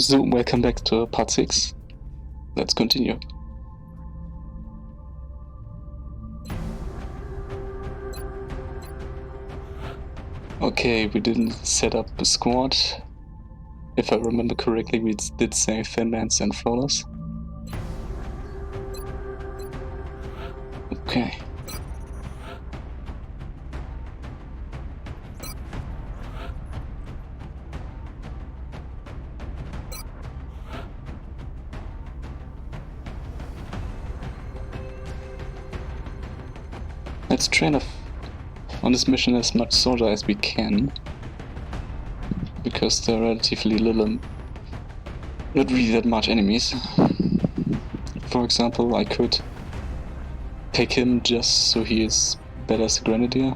So, welcome back to part 6. Let's continue. Okay, we didn't set up a squad. If I remember correctly, we did say Finlands and Flawless. Okay. Let's train on this mission as much soldier as we can, because there are relatively little, not really that much enemies. For example, I could pick him just so he is better as a grenadier.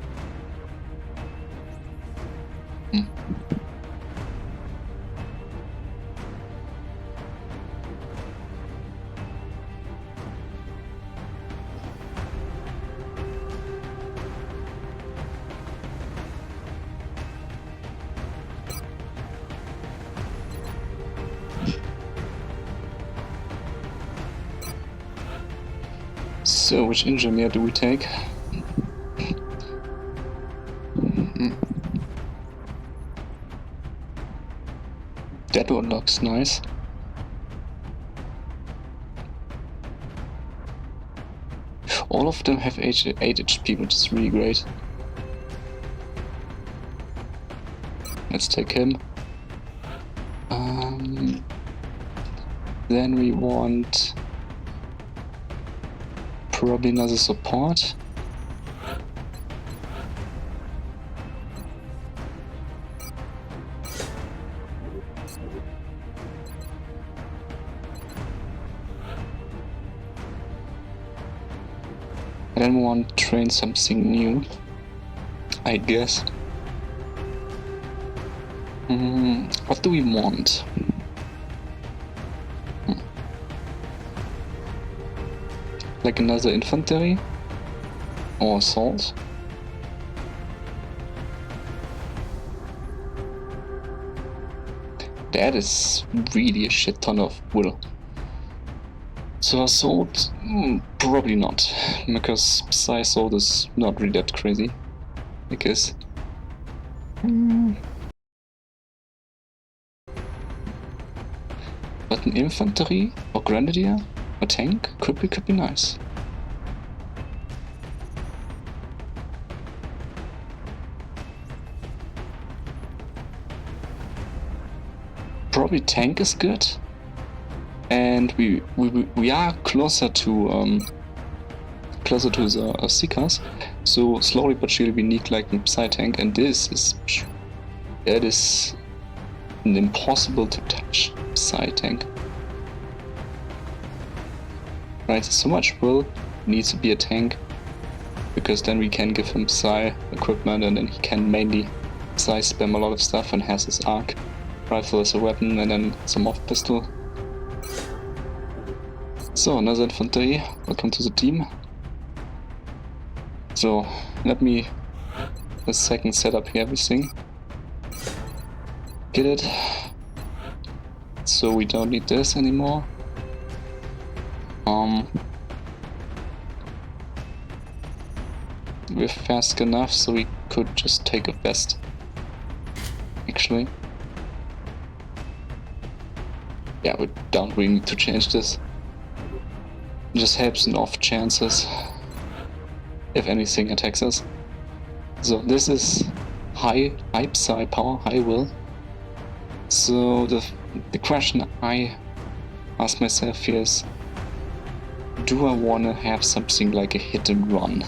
So, which engineer do we take? That one looks nice. All of them have 8 HP, which is really great. Let's take him. Then we want probably another support. And then we want to train something new, I guess. What do we want? Like another infantry? Or assault? That is really a shit ton of will. So assault? Probably not, because Psy assault is not really that crazy, I guess. But an infantry or grenadier or tank could be nice. Probably tank is good, and we are closer to the seekers. So slowly but surely we need like a Psy tank, and this is an impossible to touch Psy tank. Right, so much will needs to be a tank, because then we can give him Psy equipment, and then he can mainly Psy spam a lot of stuff and has his arc rifle as a weapon, and then some off pistol. So another infantry, welcome to the team. So let me a second set up here everything. Get it? So we don't need this anymore. We're fast enough so we could just take a vest. Actually. Yeah, we don't really need to change this. It just helps in off chances if anything attacks us. So this is high Psy power, high will. So the question I ask myself here is, do I want to have something like a hit and run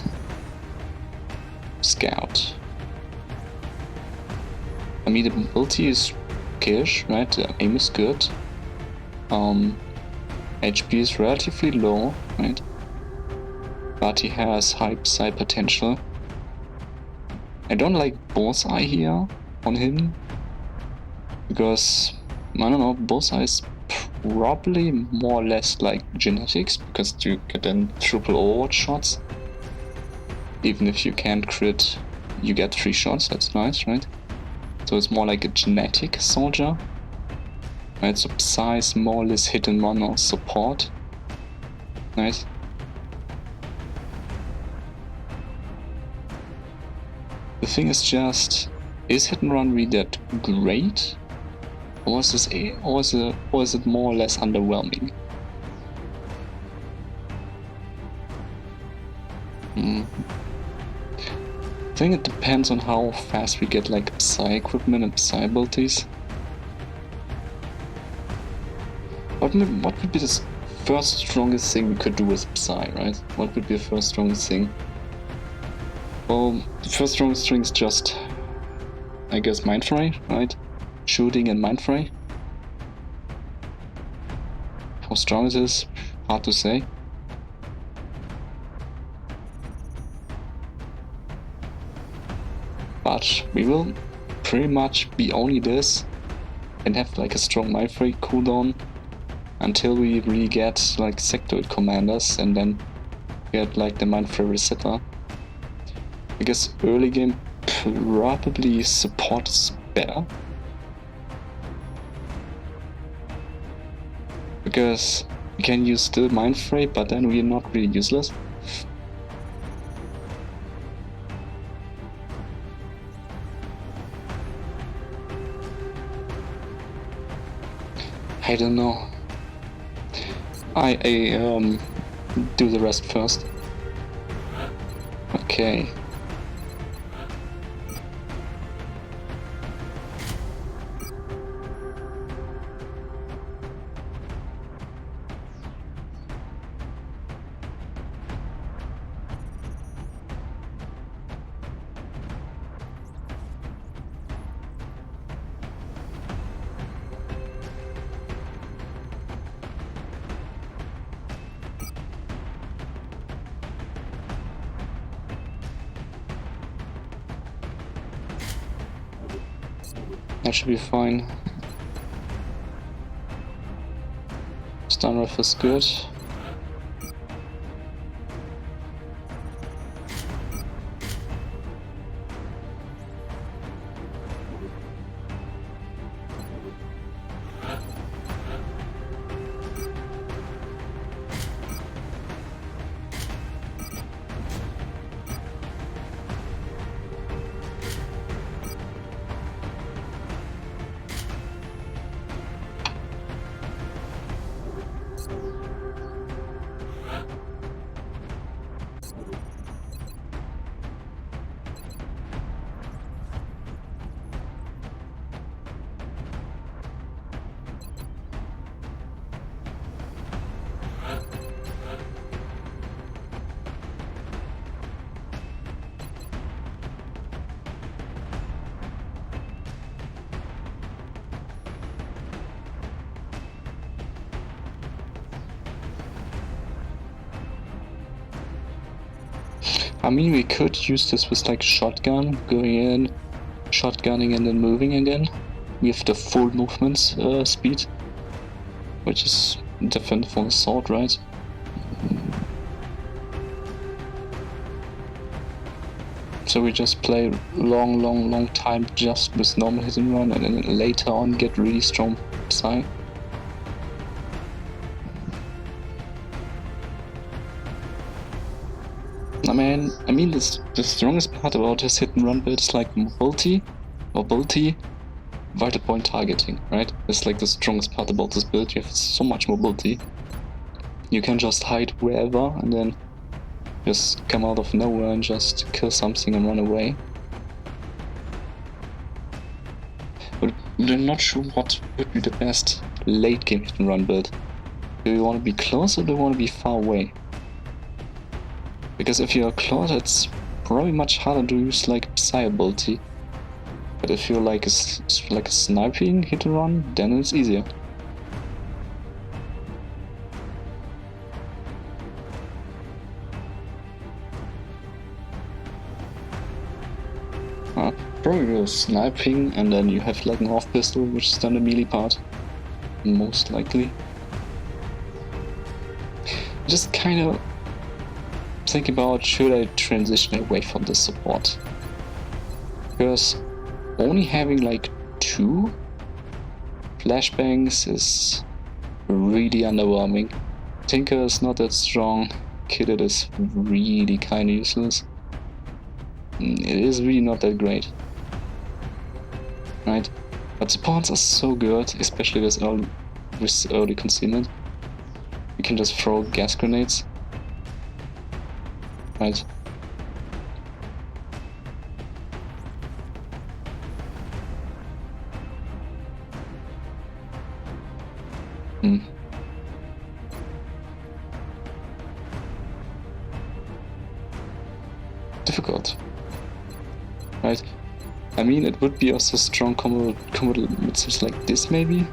scout? I mean, the mobility is okay-ish, right? The aim is good. HP is relatively low, right? But he has high Psy potential. I don't like bullseye here on him, because I don't know, bullseye is probably more or less like genetics, because you get then triple overwatch shots. Even if you can't crit, you get 3 shots, that's nice, right? So it's more like a genetic soldier. Right, so Psy is more or less hit and run or support. Right? The thing is just, is hit and run really that great? Or is it more or less underwhelming? I think it depends on how fast we get like Psy equipment and Psy abilities. What would be the first strongest thing we could do with Psy, right? What would be the first strongest thing? Well, the first strongest thing is just, I guess, Mind Fray, right? Shooting and Mind Fray. How strong it is, hard to say. But we will pretty much be only this and have like a strong Mind Fray cooldown until we really get like sectoid commanders and then get like the Mind Fray resetter. I guess early game probably support is better. Because we can use still Mind Fray, but then we're not really useless. I don't know. I do the rest first. Okay. That should be fine. Stun ref is good. I mean, we could use this with like shotgun, going in, shotgunning and then moving again. We have the full movement speed, which is different from assault, right? So we just play long time just with normal hit and run, and then later on get really strong Psy. I mean, the strongest part about his hit and run build is like mobility, vital point targeting, right? It's like the strongest part about this build. You have so much mobility. You can just hide wherever and then just come out of nowhere and just kill something and run away. But I'm not sure what would be the best late game hit and run build. Do you want to be close or do you want to be far away? Because if you're close, it's probably much harder to use like Psy ability. But if you're like a sniping hit and run, then it's easier. Probably go sniping and then you have like an off pistol, which is then the melee part. Most likely. Just kind of think about, should I transition away from the support? Because only having like 2 Flashbangs is really underwhelming. Tinker is not that strong. Kitted is really kinda useless. It is really not that great. Right? But supports are so good, especially with early concealment. You can just throw gas grenades. Right? Difficult. Right? I mean, it would be also strong combo with things like this, maybe?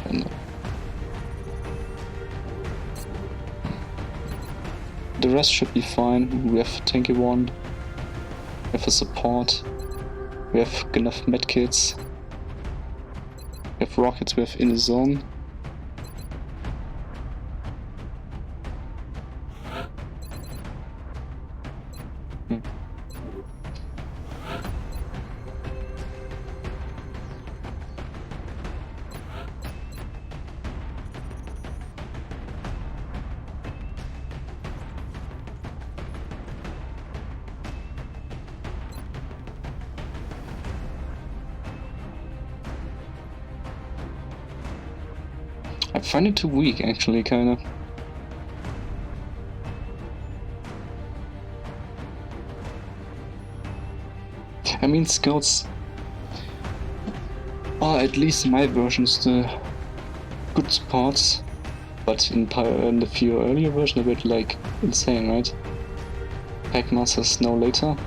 I don't know. The rest should be fine. We have tanky one. We have a support. We have enough medkits. We have rockets, we have in the zone. I find it too weak, actually, kinda. I mean, scouts are, at least in my versions, the good spots, but in the few earlier version, a bit like insane, right? Packmasters now later.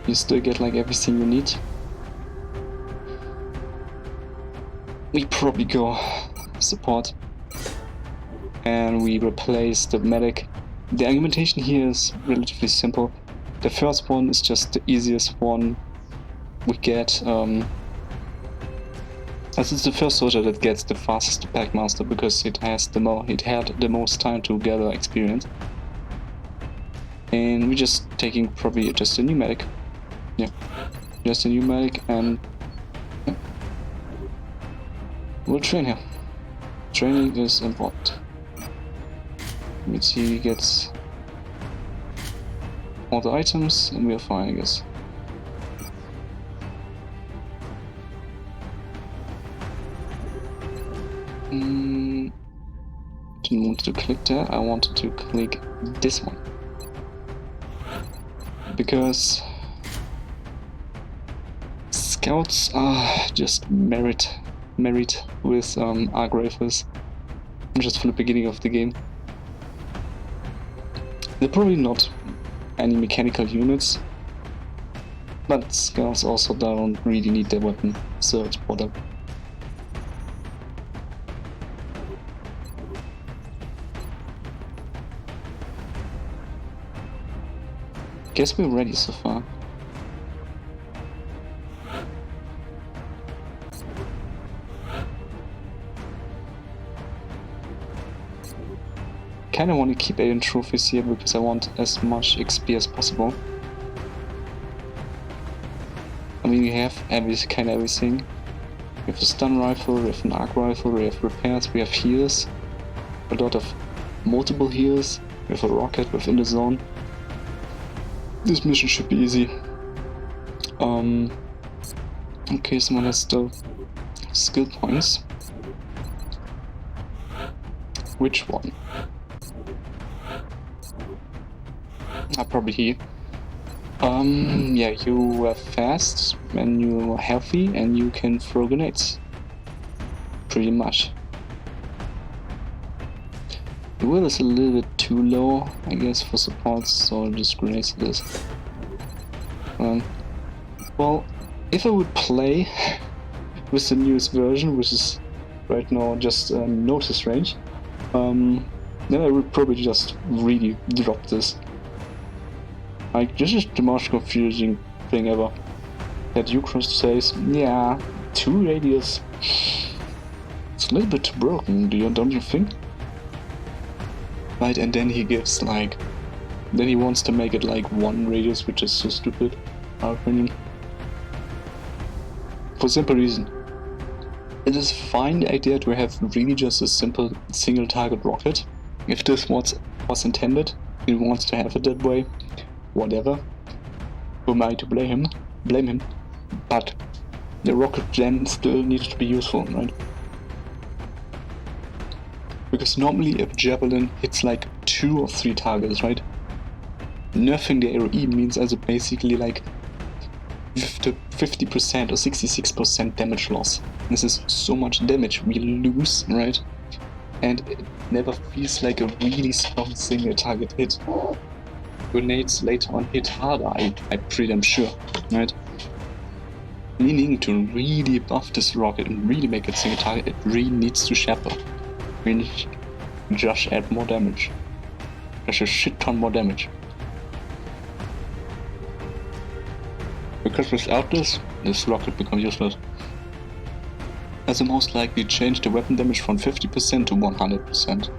You still get like everything you need. We probably go support and we replace the medic. The argumentation here is relatively simple. The first one is just the easiest one we get. As it's the first soldier that gets the fastest Packmaster because it had the most time to gather experience. And we're just taking probably just a new medic. Yeah, just a new medic, and yeah. We'll train here. Training is important. Let's see, he gets all the items and we're fine, I guess. Didn't want to click that, I wanted to click this one. Because scouts are just merit with arc rifles just from the beginning of the game. They're probably not any mechanical units, but scouts also don't really need their weapon, so it's brought up. Guess we're ready so far. Kinda want to keep alien trophies here because I want as much XP as possible. I mean, we have kinda everything. We have a stun rifle, we have an arc rifle, we have repairs, we have heals. A lot of multiple heals. We have a rocket within the zone. This mission should be easy. Okay, someone has the skill points. Which one? Probably here. Yeah, you are fast and you're healthy and you can throw grenades. Pretty much. The will is a little bit too low, I guess, for support, so just grenades this. Well, if I would play with the newest version, which is right now just notice range, then I would probably just really drop this. Like, this is the most confusing thing ever. That Ucross says, yeah, 2 radius. It's a little bit broken, don't you think? Right, and then he gives like Then he wants to make it like one radius, which is so stupid, in our opinion. For simple reason. It is fine the idea to have really just a simple single target rocket. If this was intended, he wants to have it that way, whatever. Who am I to blame him? But the rocket gen still needs to be useful, right? Because normally if Javelin hits like 2 or 3 targets, right? Nerfing the AoE means also basically like 50% or 66% damage loss. This is so much damage we lose, right? And it never feels like a really strong single target hit. Grenades later on hit harder, I'm pretty damn sure, right? Meaning to really buff this rocket and really make it single target, it really needs to shaper. I mean, just add more damage. Just a shit ton more damage. Because without this rocket becomes useless. As a most likely change the weapon damage from 50% to 100%.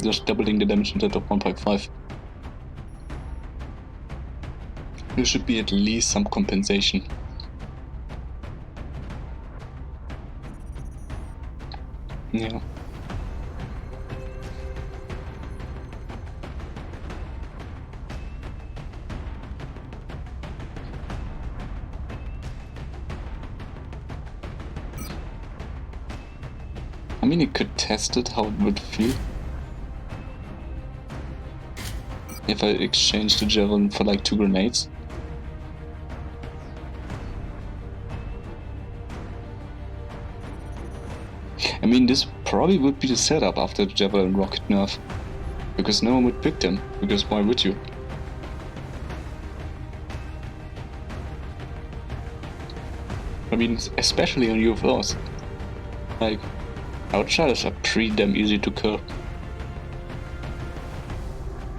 Just doubling the damage instead of 1.5. There should be at least some compensation. Yeah. I mean, you could test it, how it would feel. If I exchange the Javelin for like 2 grenades. I mean, this probably would be the setup after the Javelin rocket nerf. Because no one would pick them, because why would you? I mean, especially on UFOs. Like, outsiders are pretty damn easy to kill.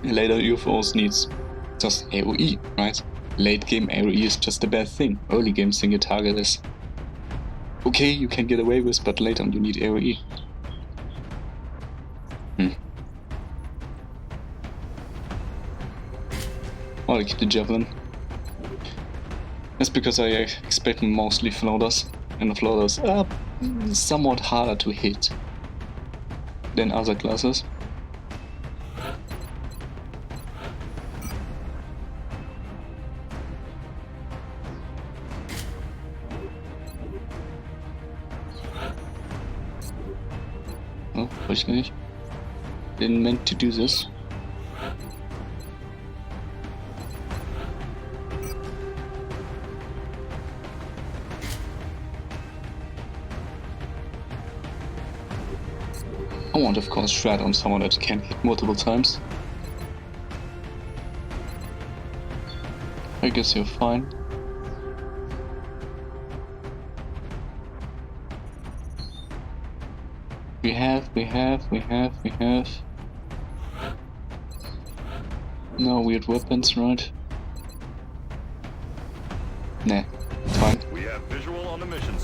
Later UFOs needs just AoE, right? Late game AoE is just a bad thing. Early game single target is okay, you can get away with, but later on you need AoE. I'll keep the Javelin. That's because I expect mostly floaters, and the floaters are somewhat harder to hit than other classes. Oh, wollte ich nicht. Didn't meant to do this. I won't of course shred on someone that can hit multiple times. I guess you're fine. We have. No weird weapons, right? Nah, fine. We have visual on the mission.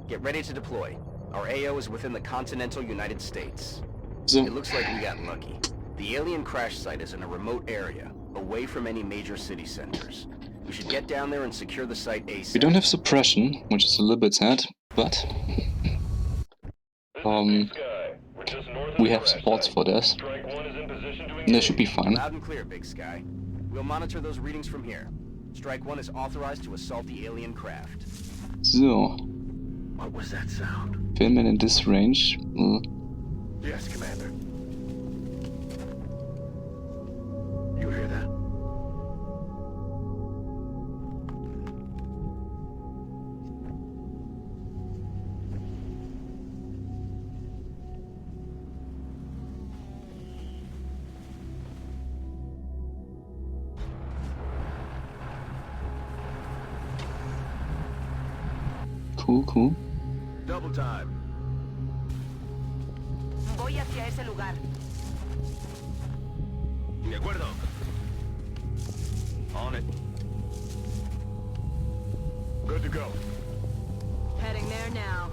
Get ready to deploy. Our AO is within the continental United States. So, It looks like we got lucky. The alien crash site is in a remote area, away from any major city centers. We should get down there and secure the site ASAP. we don't have suppression, which is a little bit sad, but we have supports for this. That should be fine. Loud and clear, Big Sky. We'll monitor those readings from here. Strike 1 is authorized to assault the alien craft. So, What was that sound? filming in this range. Yes, Commander. You hear that? Cool. Double time. Voy hacia ese lugar. De acuerdo. On it. Good to go. Heading there now.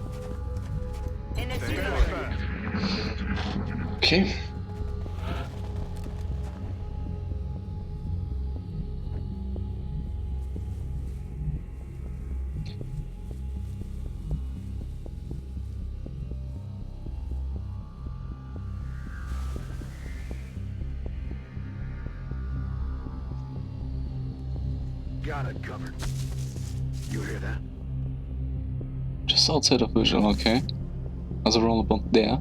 En el Stand cielo. fast. Okay. Got it covered. You hear that? Just outside of visual, okay. Also around about there.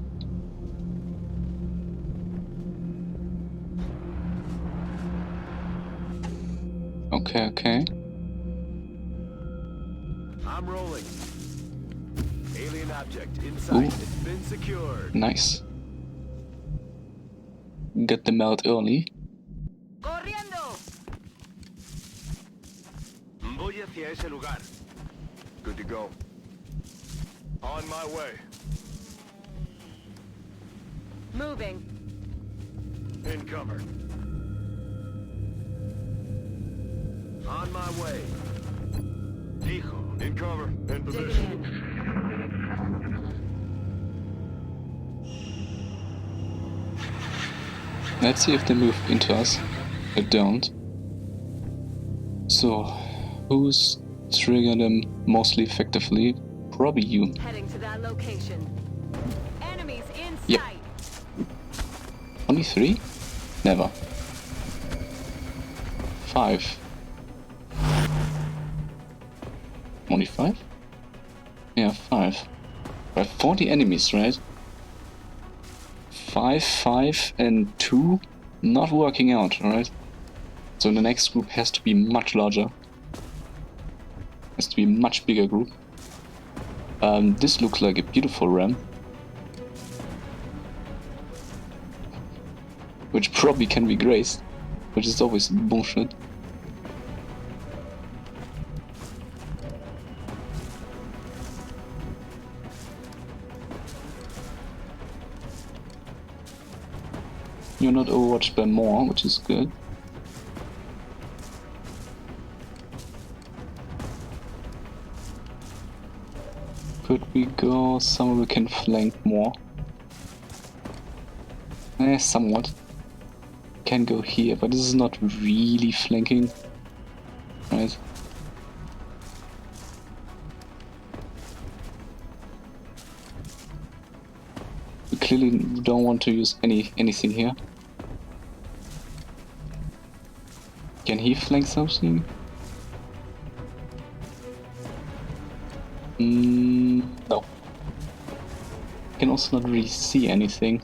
Okay, okay. I'm rolling. Alien object inside. It's been secured. Nice. Get them out early. Corriendo. Voy hacia ese lugar. Good to go. On my way. Moving. In cover. On my way. Hijo, in cover. In Digging position. in. Let's see if they move into us. They don't. So, who's triggering them mostly effectively? Probably you. Heading to that location. Enemies in Yep. sight. Only 3? Never. 5. Only 5? Yeah, 5. We have 40 enemies, right? 5, 5, and 2 not working out, right? So the next group has to be much larger. Has to be a much bigger group. This looks like a beautiful ram. Which probably can be grazed, which is always bullshit. You're not overwatched by more, which is good. Could we go somewhere we can flank more? Somewhat. Can go here, but this is not really flanking. Right? We clearly don't want to use anything here. Can he flank something? No. Can also not really see anything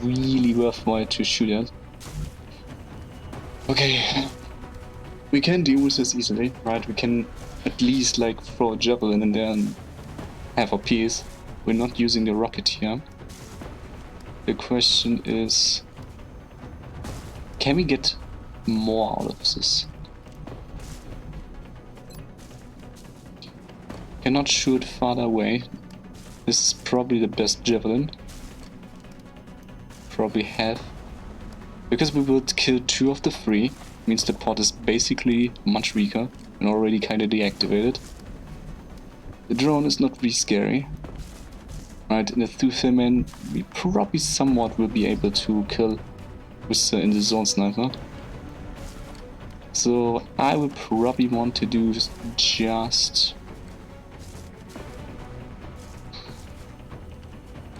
really worthwhile to shoot at. Okay. We can deal with this easily, right? We can at least like throw a javelin in there and have our piece. We're not using the rocket here. The question is, can we get more out of this? Cannot shoot farther away. This is probably the best javelin. Probably have. Because we will kill 2 of the 3, means the pod is basically much weaker and already kinda deactivated. The drone is not really scary. Right, in the Thutheman we probably somewhat will be able to kill with in the zone sniper. So I would probably want to do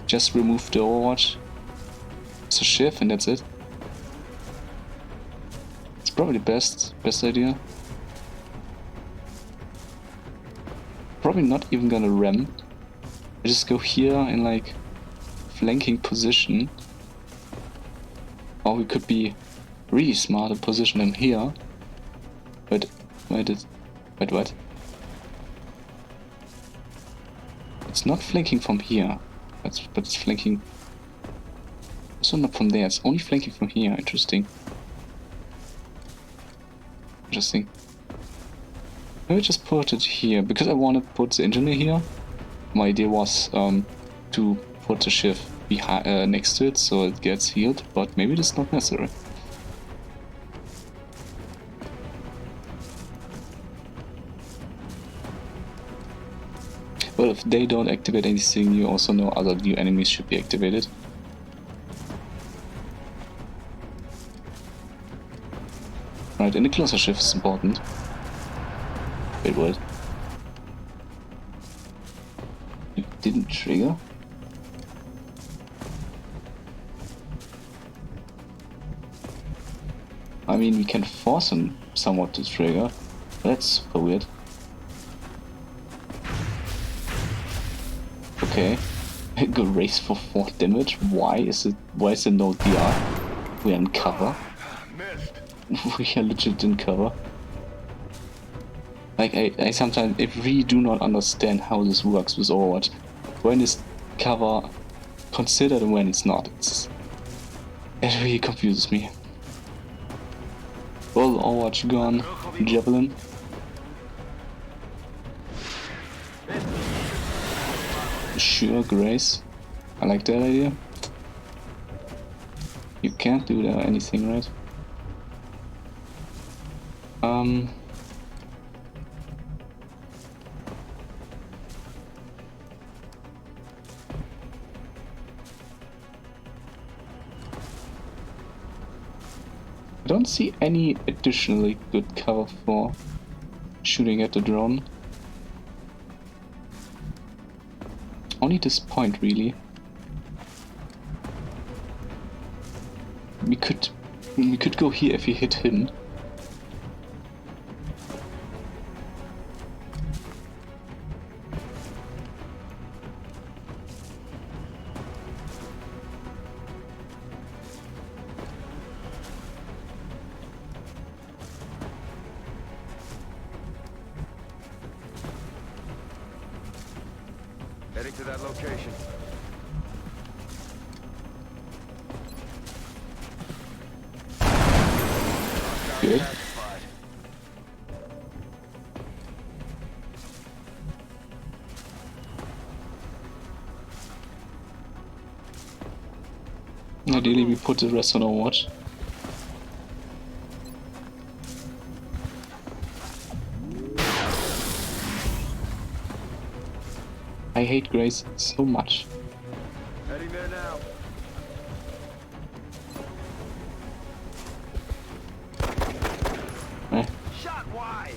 just remove the overwatch. It's a shift and that's it. It's probably the best idea. Probably not even gonna ram. I just go here in like flanking position. Or we could be really smart and position him here. But wait, what? It's not flanking from here. But it's flanking. Also not from there. It's only flanking from here. Interesting. Maybe just put it here because I want to put the engineer here. My idea was to put the shift behind next to it so it gets healed, but maybe that's not necessary. Well, if they don't activate anything, you also know other new enemies should be activated. Right, and the closer shift is important. Wait, what? It didn't trigger? I mean, we can force him somewhat to trigger. That's super weird. Okay. Good race for 4 damage. Why is it no DR? We're in cover. We are legit in cover. Like I sometimes really do not understand how this works with Overwatch. When is cover considered and when it's not? It really confuses me. Well, Overwatch gone. Javelin. Sure, Grace. I like that idea. You can't do that anything, right? I don't see any additionally good cover for shooting at the drone. Only this point, really. We could go here if we hit him. Heading to that location. Good. Ideally, we put the rest on Overwatch. I hate Grace so much. Heading there now. Eh. Shot wide.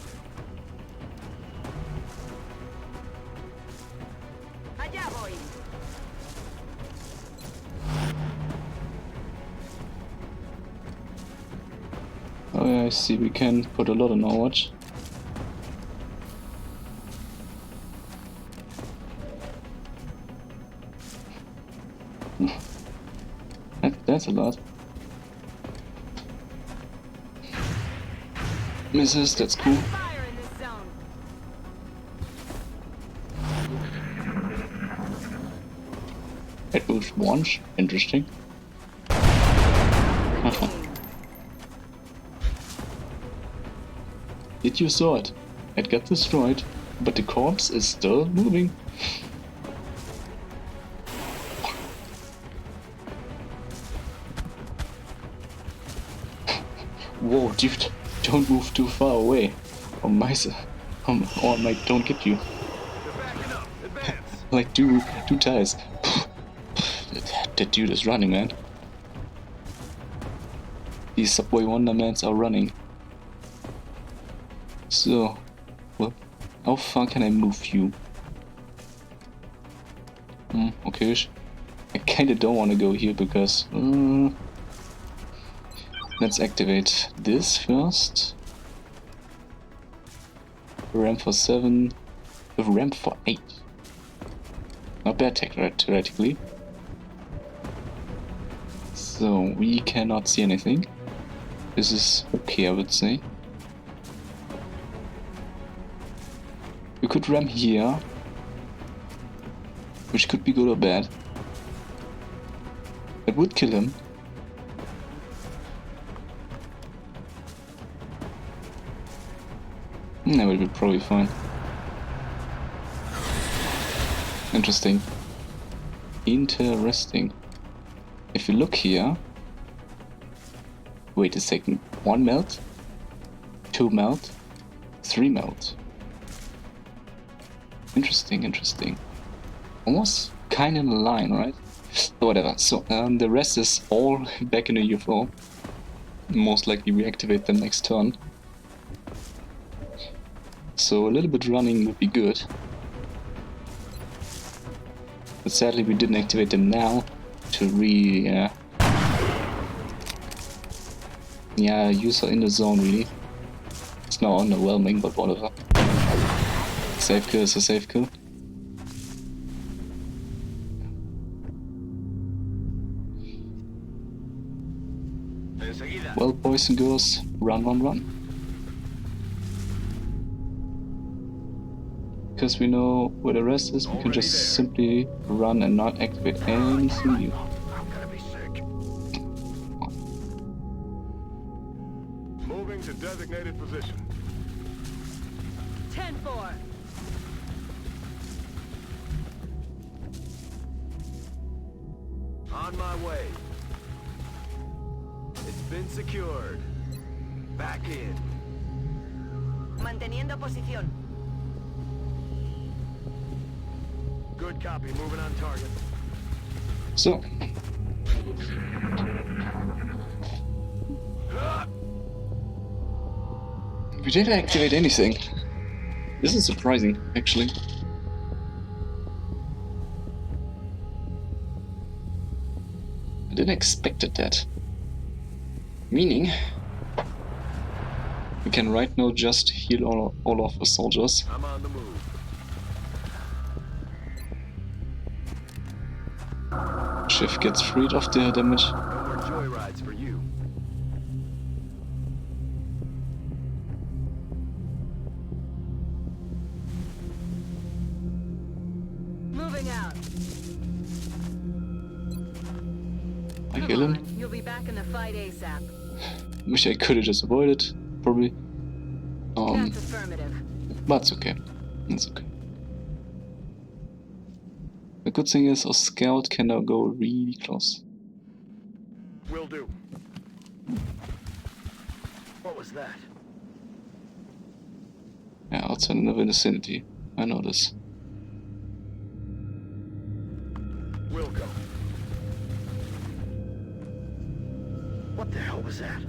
Allá voy. Oh yeah, I see. We can put a lot on Overwatch. That's a lot. Misses, that's cool. Fire in this zone. It moves once. Interesting. Did you saw it? It got destroyed, but the corpse is still moving. Whoa, dude, don't move too far away. Or or I might don't get you. They're backing up. Advance. Like two tires. That dude is running, man. These Subway Wondermans are running. So, well, how far can I move you? Okay. I kinda don't want to go here because... let's activate this first. Ramp for 7. Ramp for 8. Not bad theoretically. So we cannot see anything. This is okay, I would say. We could ramp here, which could be good or bad. It would kill him. That would be probably fine. Interesting. Interesting. If you look here... Wait a second. 1 melt? 2 melt? 3 melt? Interesting. Almost kind of in a line, right? But whatever. So, the rest is all back in the UFO. Most likely we activate them next turn. So a little bit running would be good. But sadly we didn't activate them now to use her in the zone really. It's now underwhelming, but whatever. Safe kill is a safe kill. Enseguida. Well, boys and girls, run, run, run. Because we know where the rest is, we can just simply run and not activate anything new. I'm gonna be sick. Moving to designated position. 10-4. On my way. It's been secured. Back in. Manteniendo posición. Good copy. Moving on target. So, we didn't activate anything. This is surprising, actually. I didn't expect that. Meaning, we can right now just heal all of the soldiers. I'm on the move. Shift gets freed of their damage. No more joyrides for you. Moving out. I Come kill him. on, you'll be back in the fight ASAP. Wish I could have just avoided, probably. That's affirmative. But it's okay. It's okay. The good thing is our scout can now go really close. Will do. What was that? Yeah, outside in the vicinity. I know this. Will go. What the hell was that?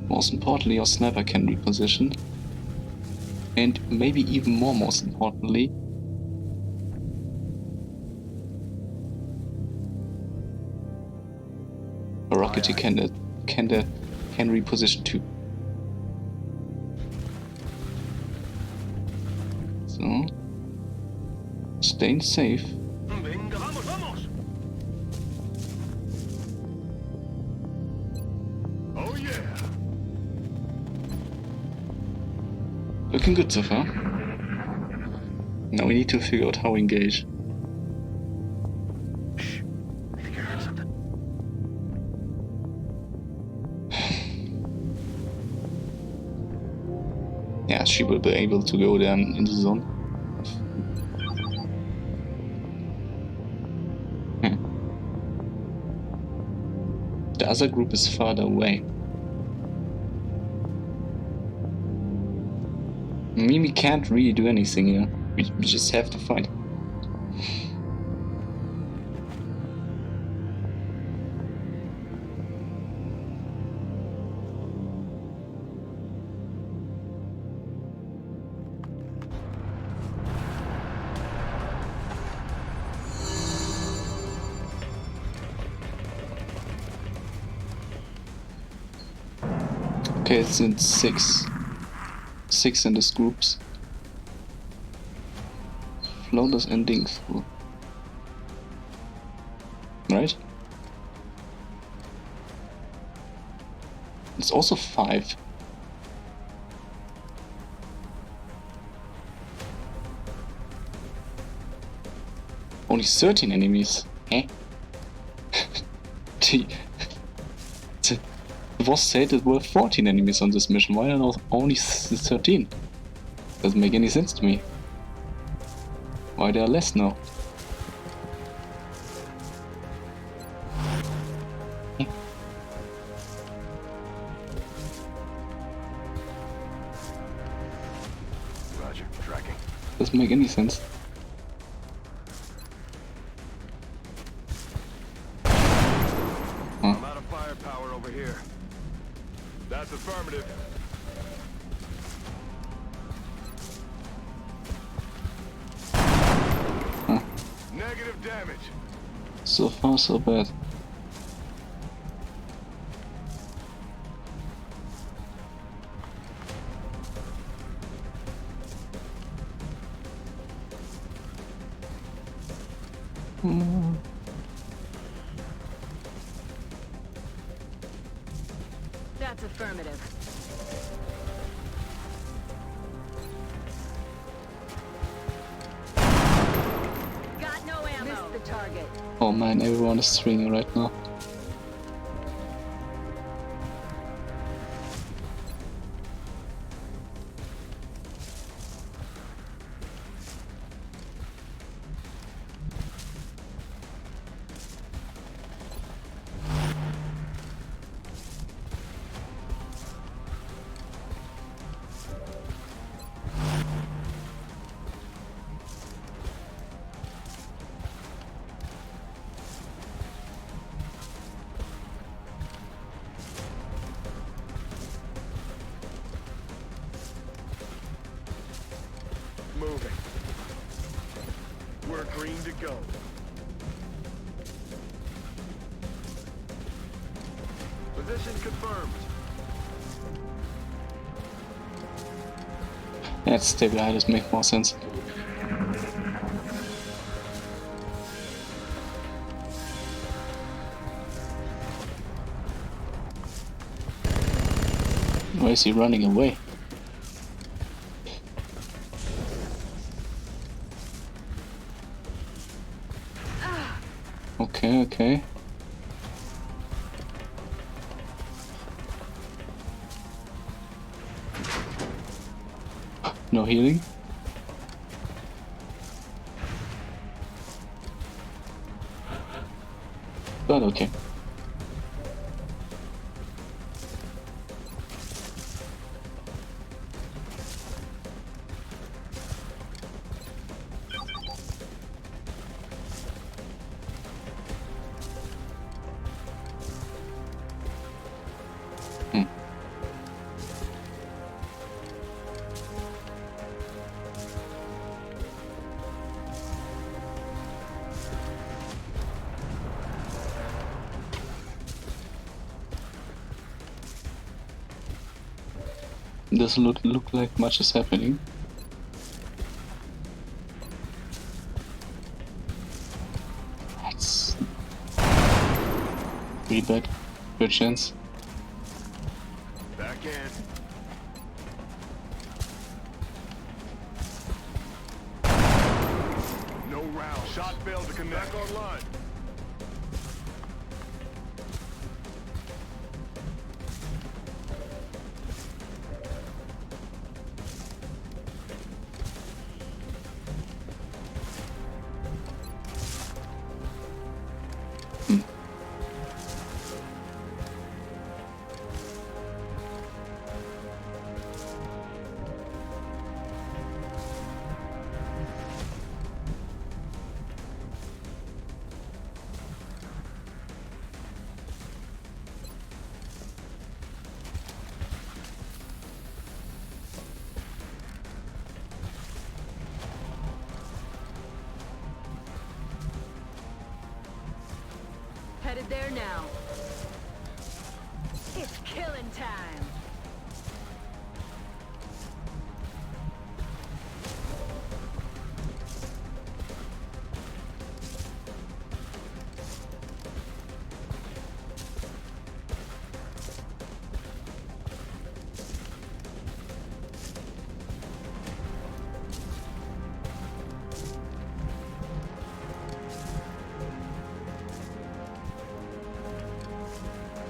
Most importantly, our sniper can reposition. And maybe even more most importantly, a rocketry can reposition too. So, staying safe. Venga, vamos, vamos! Oh yeah! Looking good so far. Now we need to figure out how we engage. Shh! I think I heard something. Yeah, she will be able to go then in the zone. The other group is farther away. I mean, we can't really do anything here. We just have to fight. Okay, it's in six in these groups. Floaters ending through. Right? It's also 5. Only 13 enemies. Eh? It was said there were 14 enemies on this mission. Why are there only 13? Doesn't make any sense to me. Why there are less now? Roger, tracking. Doesn't make any sense. I'm out of firepower over here. That's affirmative. Negative damage. So far, so bad. Mm. That's affirmative. Got no ammo. Missed the target. Oh man, everyone is swinging right now. Moving. We're green to go. Position confirmed. Let's stabilize, make more sense. Why is he running away? Okay, okay. No healing? But okay. Doesn't look like much is happening. That's pretty bad. Good chance. Back in. No round. Shot failed to connect. Back online. Headed there now. It's killing time.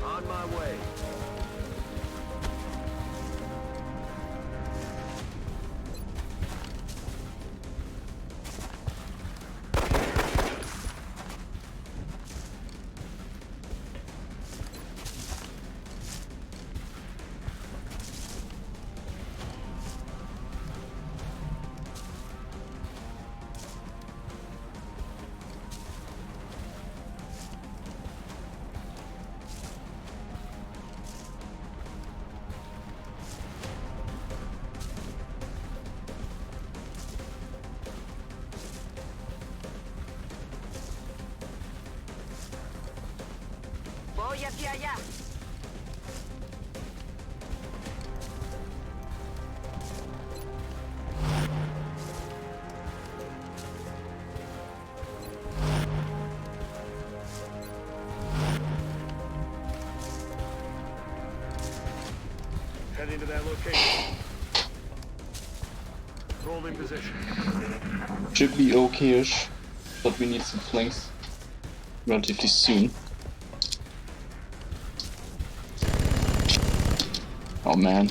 On my way. Voy hacia allá. position. Should be okay-ish, but we need some flanks relatively soon. Oh man.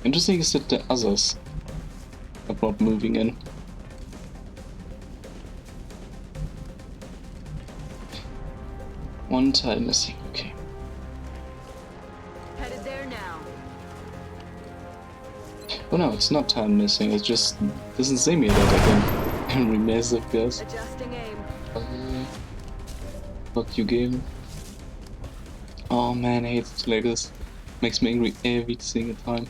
Interesting is that the others are not moving in. One tile missing, okay. Headed there now. Oh no, it's not tile missing, it just doesn't say me that I can remassive guys. Adjusting aim. Fuck you game. Oh man, I hate it like this. Makes me angry every single time.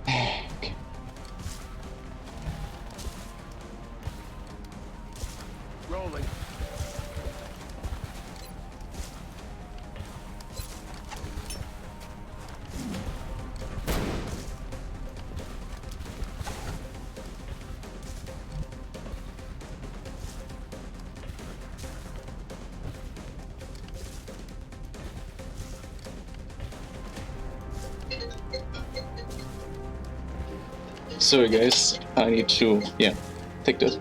Okay. Rolling. Sorry guys, I need to, take that.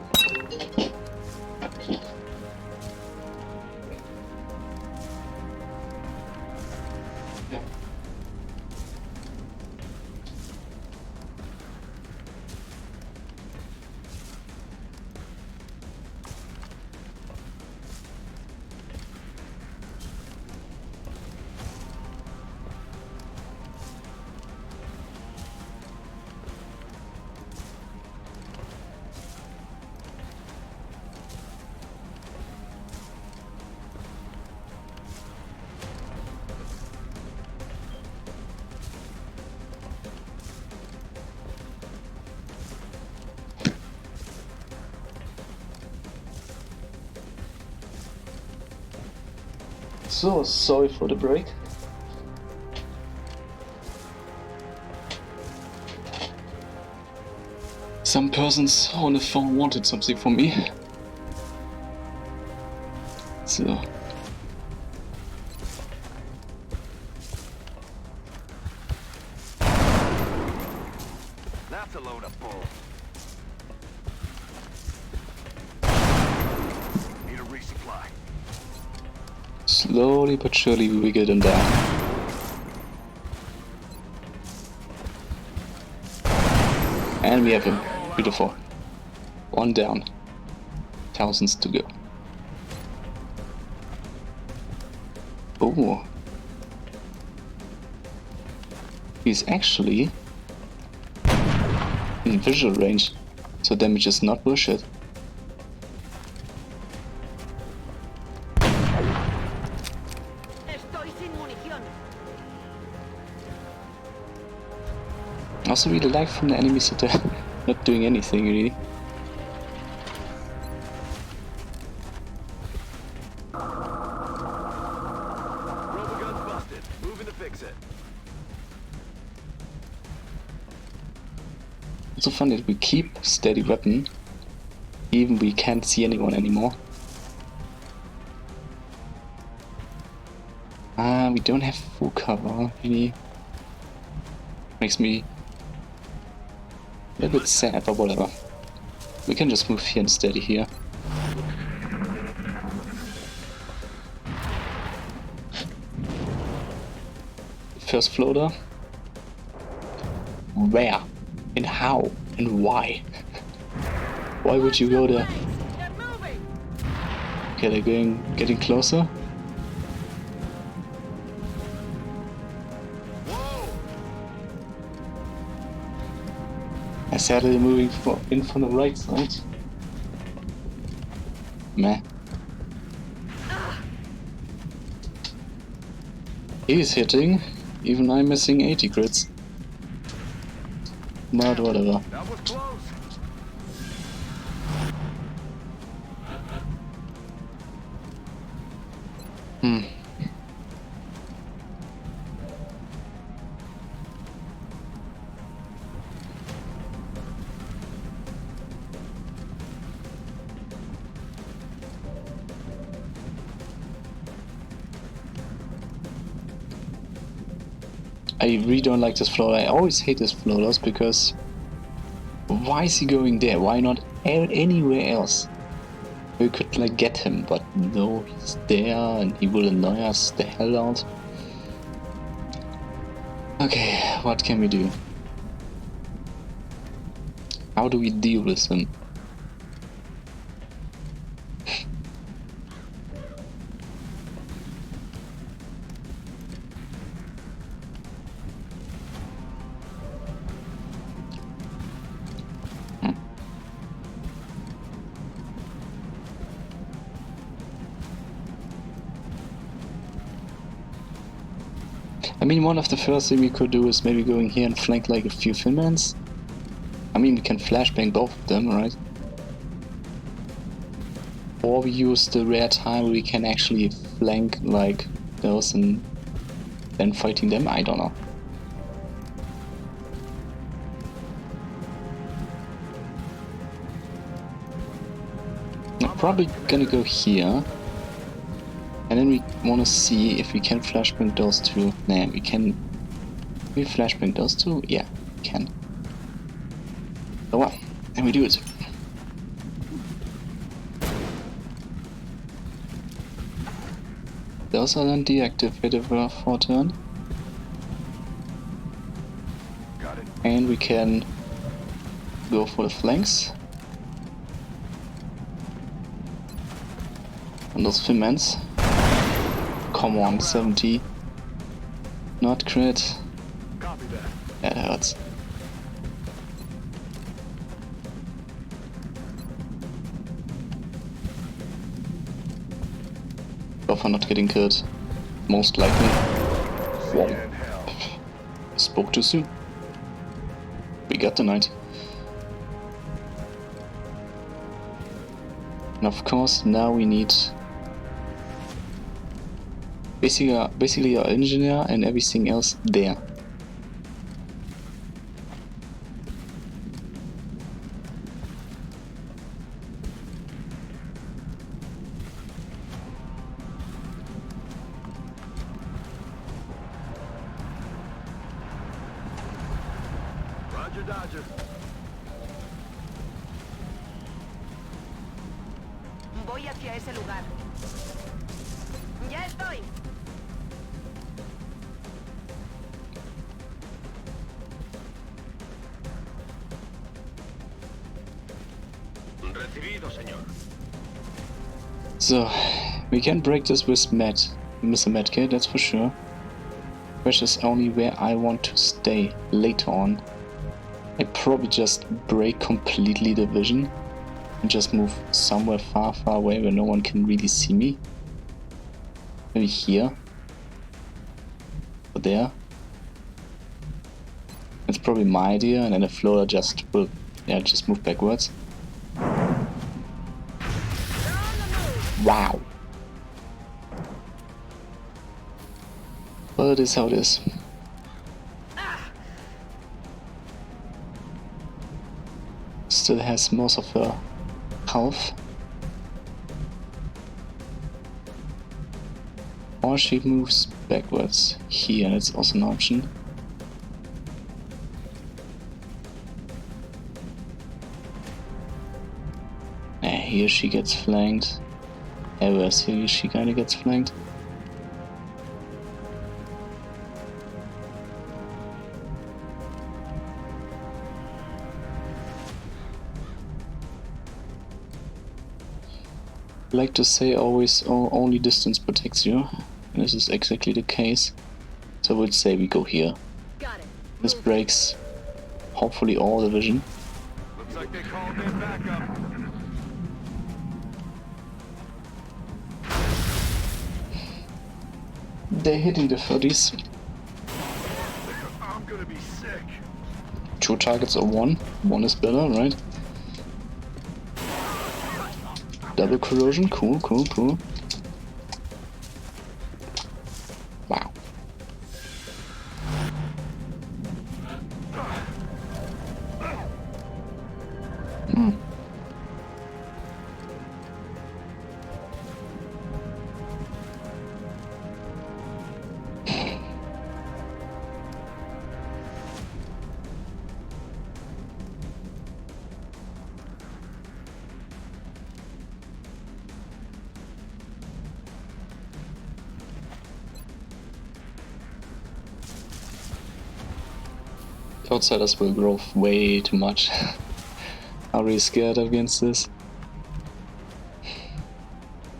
So sorry for the break. Some persons on the phone wanted something from me. So That's a load of bull. Need a resupply. slowly but surely we get them down. And we have him. Beautiful. One down. Thousands to go. Oh. He's actually in visual range, so damage is not bullshit. Estoy sin munición. I also really like from the enemies that they're not doing anything really. Robo gun's busted. Moving to fix it. It's so fun that we keep steady weapon, even we can't see anyone anymore. We don't have full cover, really. Makes me a little bit sad, but whatever. We can just move here and steady here. First floater. Where? And how? And why? Why would you go there? They're moving. Okay, they're getting closer. Whoa! I said they're moving in from the right side. Meh. He's hitting. Even I'm missing 80 crits. But whatever. That was close. Hmm. I really don't like this float. I always hate this floaters because why is he going there? Why not anywhere else? We could like get him, but no, he's there and he will annoy us the hell out. Okay, what can we do? How do we deal with him? I mean, one of the first thing we could do is maybe going here and flank like a few Finmans. I mean, we can flashbang both of them, right? Or we use the rare time we can actually flank like those and then fighting them, I don't know. I'm probably gonna go here. And then we want to see if we can flashbang those two. Nah, we can... Can we flashbang those two? Yeah, we can. So what? And we do it. Those are then deactivated for a turn. Got it. And we can go for the flanks. And those Finmans. Come on, 70. Not crit. Copy that. That hurts. Go for not getting killed. Most likely. Whoa. In hell. Spoke too soon. We got the knight. And of course, now we need basically our engineer and everything else there. Roger, Dodger. Voy hacia ese lugar. Ya estoy. Recibido, señor. So, we can break this with Mr. Medkit, that's for sure. Which is only where I want to stay later on. I probably just break completely the vision and just move somewhere far away where no one can really see me. Maybe here. Or there. That's probably my idea, and then the floater just will, yeah, just move backwards. Wow. Well, it is how it is. Still has most of her health. Or she moves backwards here, that's also an option. Here she gets flanked. Whereas here she kinda gets flanked. I like to say always only distance protects you. And this is exactly the case. So I would say we go here. Got it. This breaks hopefully all the vision. Looks like they called in backup. They're hitting the 30s. I'm gonna be sick. 2 targets or 1. 1 is better, right? Double corrosion, cool. Outsiders will grow way too much. I'm really scared against this.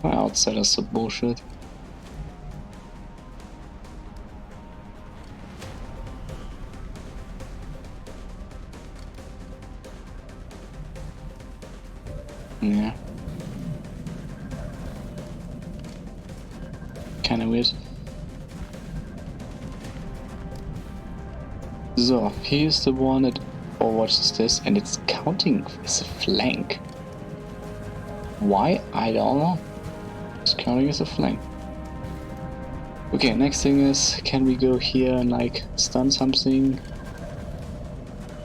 Outsiders are bullshit. Yeah. Kinda weird. So, here's the one that overwatches this, and it's counting as a flank. Why? I don't know. It's counting as a flank. Okay, next thing is, can we go here and like stun something?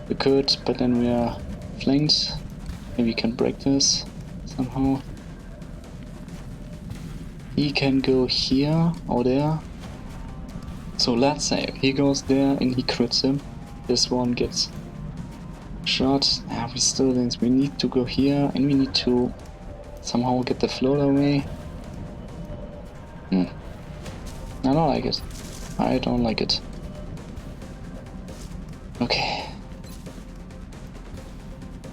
We could, but then we are flanked. Maybe we can break this somehow. He can go here or there. So let's say he goes there and he crits him. This one gets shot. We still think we need to go here and we need to somehow get the float away. I don't like it. I don't like it. Okay.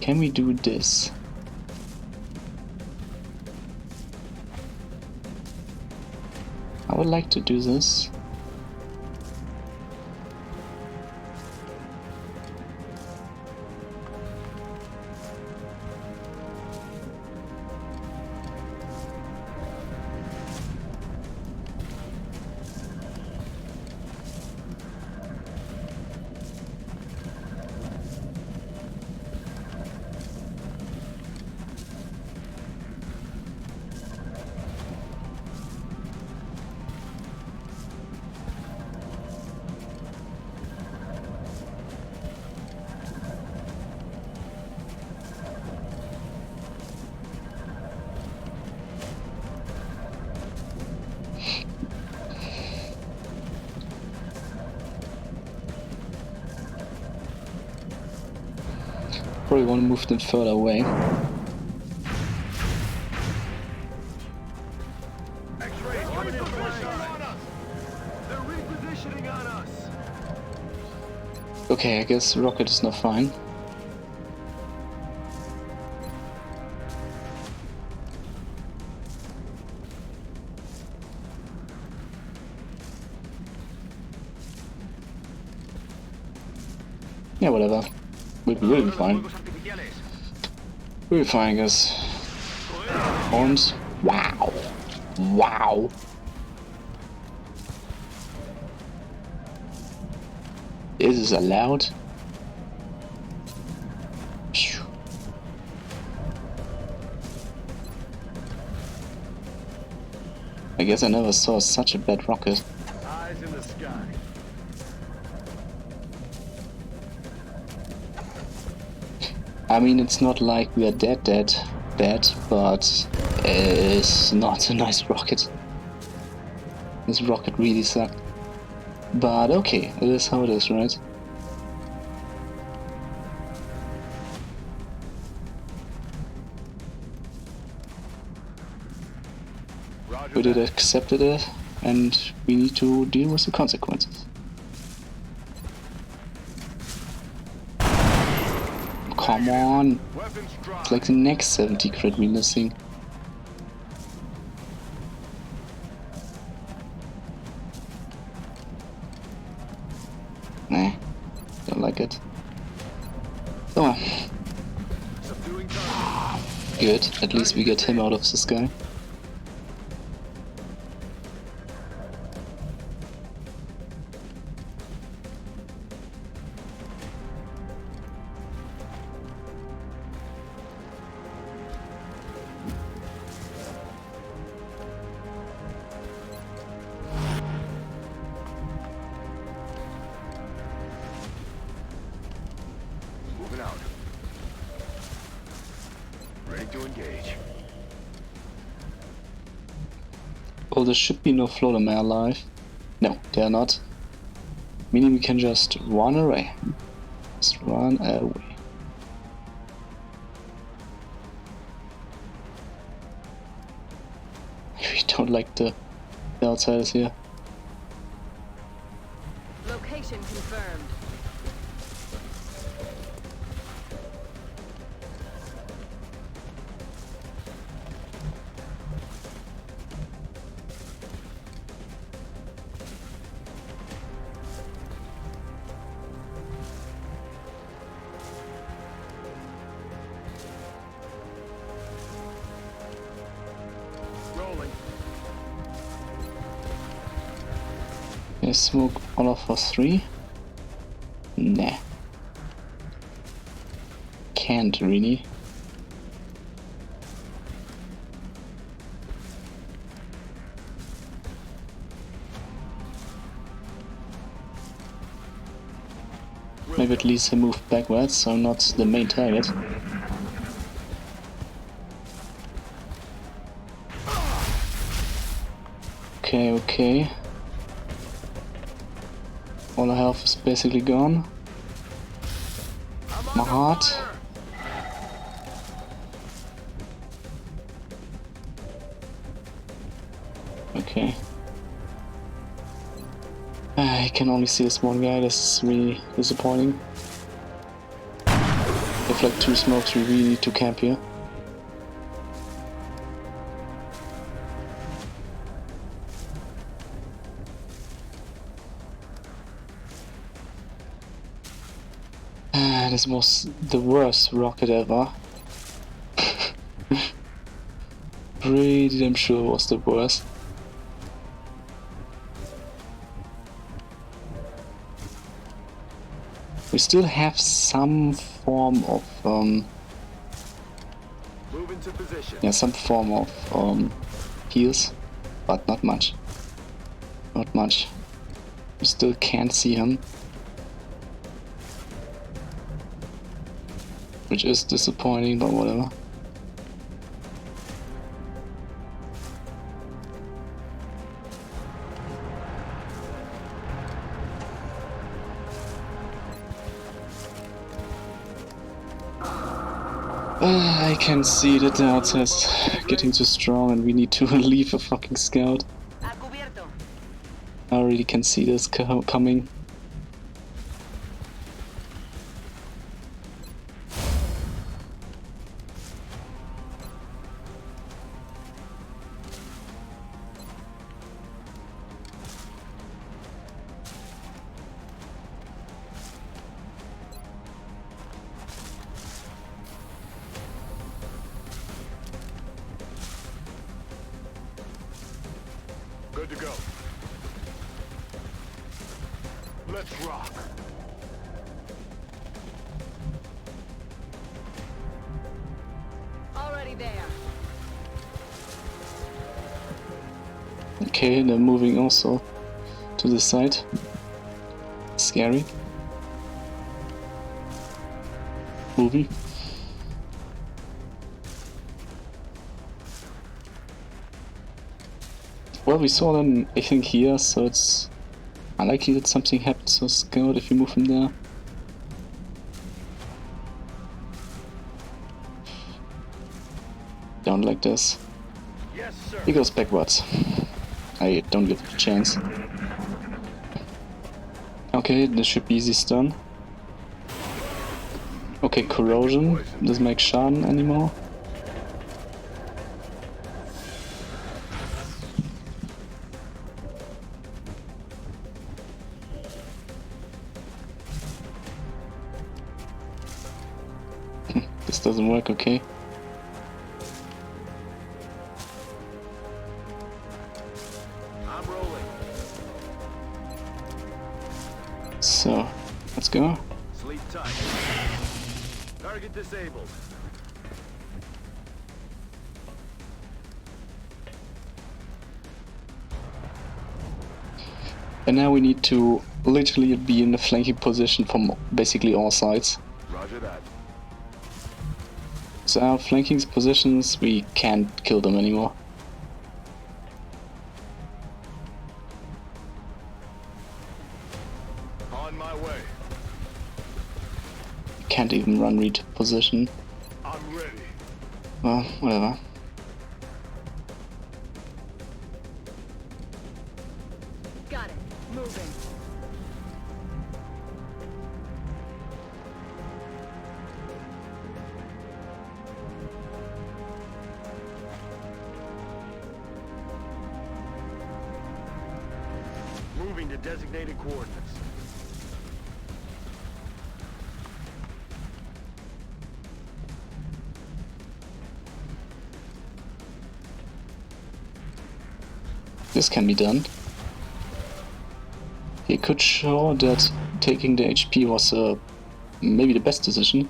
Can we do this? I would like to do this. Probably want to move them further away. X-rays coming in from our side. They're repositioning on us. Okay, I guess rocket is not fine. Yeah, whatever. We'll be fine. We'll be fine, I guess. Horns. Wow. Wow. This is allowed. Phew. I guess I never saw such a bad rocket. Eyes in the sky. I mean, it's not like we are dead, but it's not a nice rocket. This rocket really sucked. But okay, it is how it is, right? Roger We did that. accepted it, and we need to deal with the consequences. Come on! Weapons dry. It's like the next 70 crit we're missing. Nah, don't like it. Oh, Subduing target. good. At least we get him out of the sky. Moving out. Ready to engage. Oh, there should be no floater man alive. No, they are not. Meaning we can just run away. Just run away. We don't like the outsiders here. Location confirmed. Okay, smoke all of for 3. Nah. Can't really. Maybe at least I move backwards, so I'm not the main target. Okay, okay. All the health is basically gone. My heart. Okay. I can only see this one guy, this is really disappointing. If like 2 smokes, we really need to camp here. This was the worst rocket ever. Pretty damn sure it was the worst. We still have some form of Move into position. yeah, some form of heals, but not much. Not much. We still can't see him, which is disappointing, but whatever. I can see that the outside is getting too strong and we need to leave a fucking scout. I already can see this coming. Good to go. Let's rock. Already there. Okay, they're moving also to the side. Scary. Moving. Well, we saw them, I think, here, so it's unlikely that something happens to Scout if you move him there. Don't like this. Yes, sir. He goes backwards. I don't give it a chance. Okay, this should be easy stun. Okay, corrosion doesn't make Schaden anymore. This doesn't work, okay. I'm rolling. So, let's go. Sleep tight. Target disabled. And now we need to literally be in a flanking position from basically all sides. Roger that. So our flanking positions, we can't kill them anymore. On my way. Can't even run read position. I'm ready. Well, whatever. Got it. Moving. Moving to designated coordinates. This can be done. He could show that taking the HP was maybe the best decision.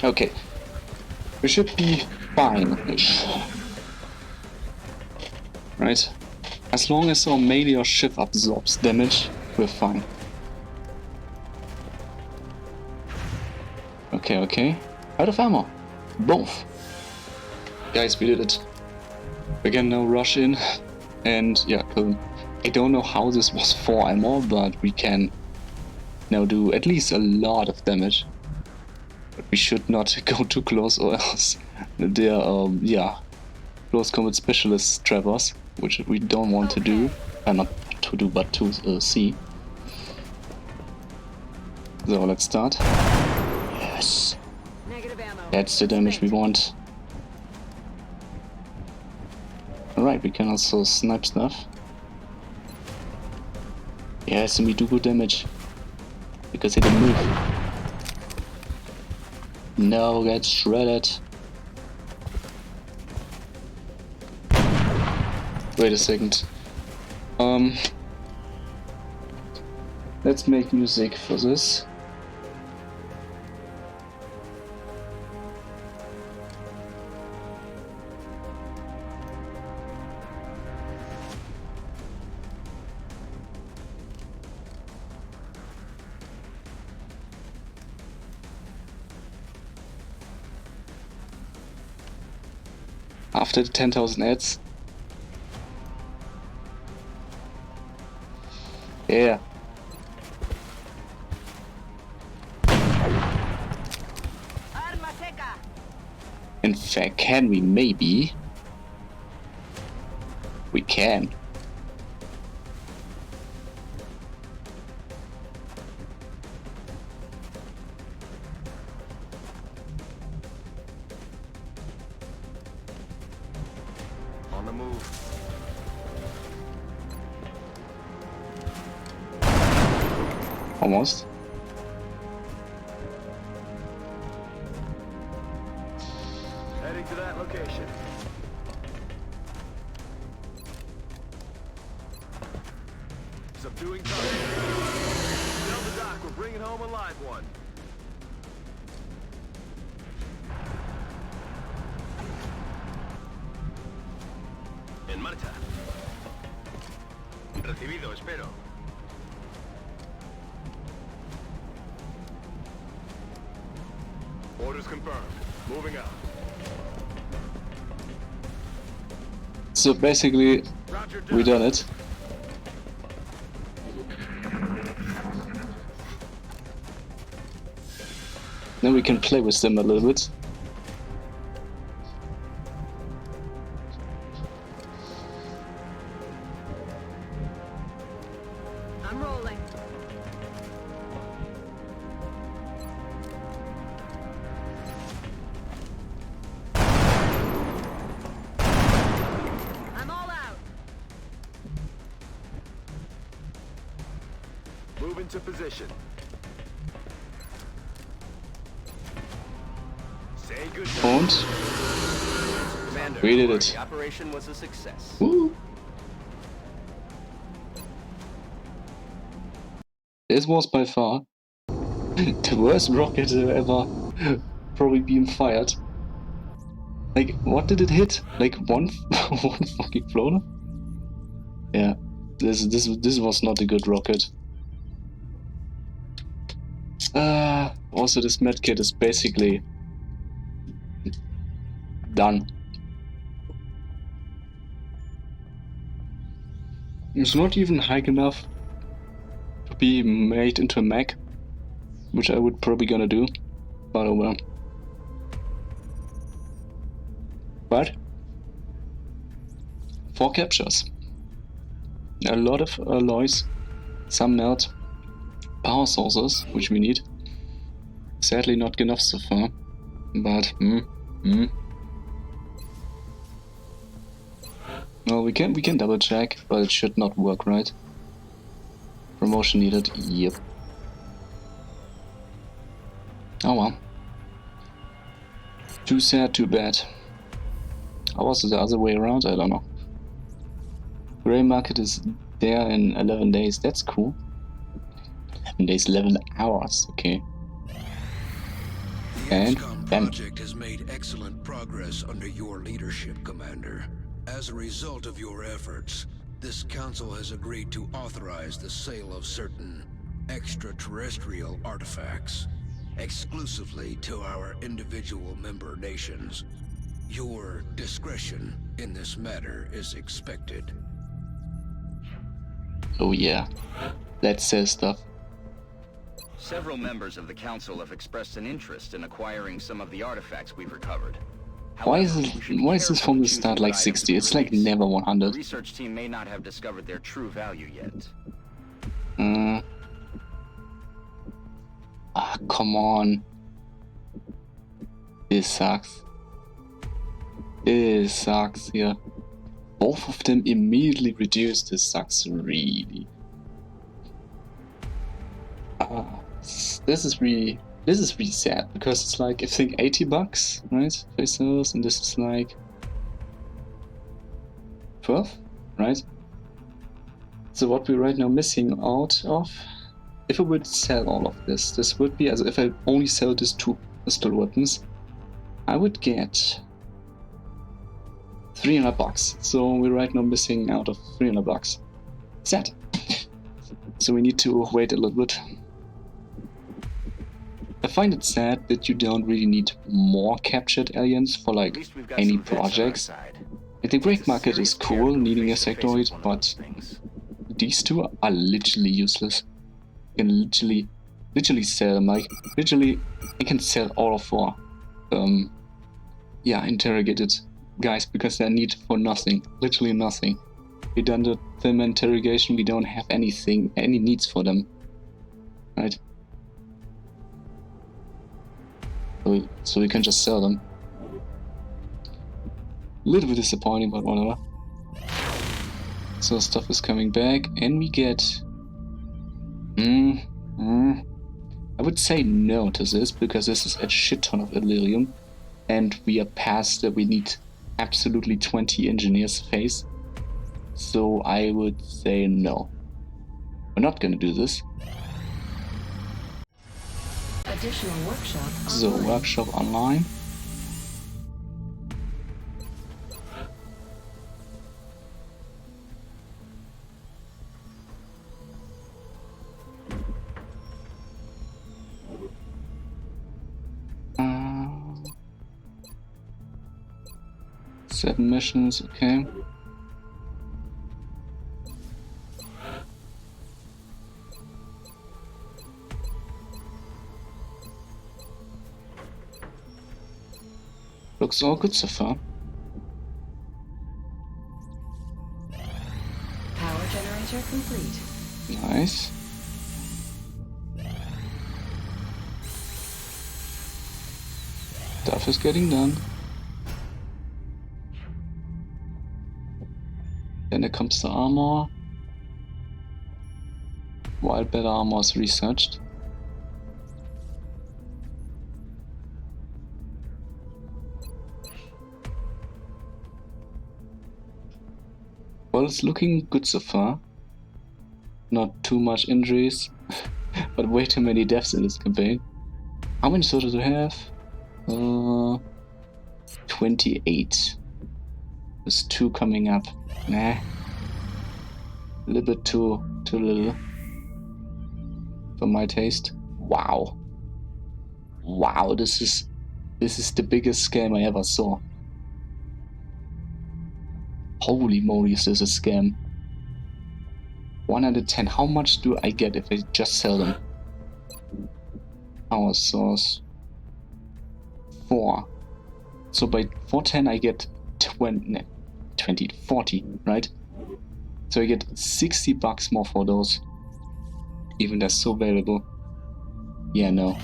Okay, we should be fine-ish. Right? As long as our melee or ship absorbs damage, we're fine. Okay, okay. Out of ammo. Both. Guys, we did it. We can now rush in and yeah, kill him. I don't know how this was 4 ammo, but we can now do at least a lot of damage. But we should not go too close or else they're, yeah, close combat specialist trappers, which we don't want to do. Not to do, but to see. So let's start. Yes. Negative ammo. That's the damage we want. Alright, we can also snipe stuff. Yes, and we do good damage. Because they didn't move. No, get shredded. Wait a second. Let's make music for this. After the 10,000 ads. Yeah. Arma seca. In fact, can we maybe? We can. On the move. Almost. Heading to that location. Subduing target. Tell the doc we're bringing home a live one. En marcha. Recibido, espero. Orders confirmed. Moving out. So basically, Roger, we done it. Then we can play with them a little bit. I'm rolling. I'm all out. Move into position. Say good night. Und Commander, we did it. the operation was a success. Woo. This was by far the worst rocket ever probably being fired. Like, what did it hit? Like one fucking floater? Yeah, this was not a good rocket. Also this medkit is basically done. It's not even high enough to be made into a mech, which I would probably gonna do, but oh well. But 4 captures, a lot of alloys, some melt, power sources, which we need. Sadly not enough so far, but No, we can double check, but it should not work, right? Promotion needed. Yep. Oh well. Too sad, too bad. Or was it the other way around? I don't know. Grey market is there in 11 days. That's cool. 11 days, 11 hours. Okay. The And XCOM bam. project has made excellent progress under your leadership, Commander. As a result of your efforts, this council has agreed to authorize the sale of certain extraterrestrial artifacts exclusively to our individual member nations. Your discretion in this matter is expected. Oh yeah. Let's sell stuff. Several members of the council have expressed an interest in acquiring some of the artifacts we've recovered. Why is However, it? we should be Why is this careful from in the choosing start what like items 60? we It's like release. never The 100. research team may not have discovered their true value yet. Ah, come on. This sucks. This sucks here. Both of them immediately reduced. This sucks really. This is really sad because it's like I think 80 bucks, right? Pesos, and this is like 12, right? So what we're right now missing out of, if I would sell all of this, this would be, as if I only sell these 2 pistol weapons, I would get 300 bucks. So we're right now missing out of 300 bucks. Sad. So we need to wait a little bit. I find it sad that you don't really need more captured aliens for At like least we've got any some vets on our projects. side. Like the break It's a market is serious dare cool, to go needing a face-to-face sectoid, with one of but those things. these 2 are literally useless. You can literally sell them. Like literally, I can sell all of 4 interrogated guys because they're needed for nothing, literally nothing. We done them interrogation, we don't have any needs for them, right? So we can just sell them. A little bit disappointing, but whatever. So stuff is coming back, and we get. I would say no to this because this is a shit ton of Illyrium, and we are past that we need absolutely 20 engineers phase. So I would say no. We're not gonna do this. Additional workshop So online. workshop online. Uh, 7 missions, okay. Looks all good so far. Power generator complete. Nice. Stuff is getting done. Then it comes to armor. Wild better armor is researched. Well, it's looking good so far. Not too much injuries, but way too many deaths in this campaign. How many soldiers do we have? 28. There's 2 coming up. Nah. A little bit too little. For my taste. Wow. Wow, this is the biggest scam I ever saw. Holy moly, is this a scam. 110. How much do I get if I just sell them? Power source. 4. So by 410 I get 20, 40, right? So I get 60 bucks more for those. Even that's so valuable. Yeah, no.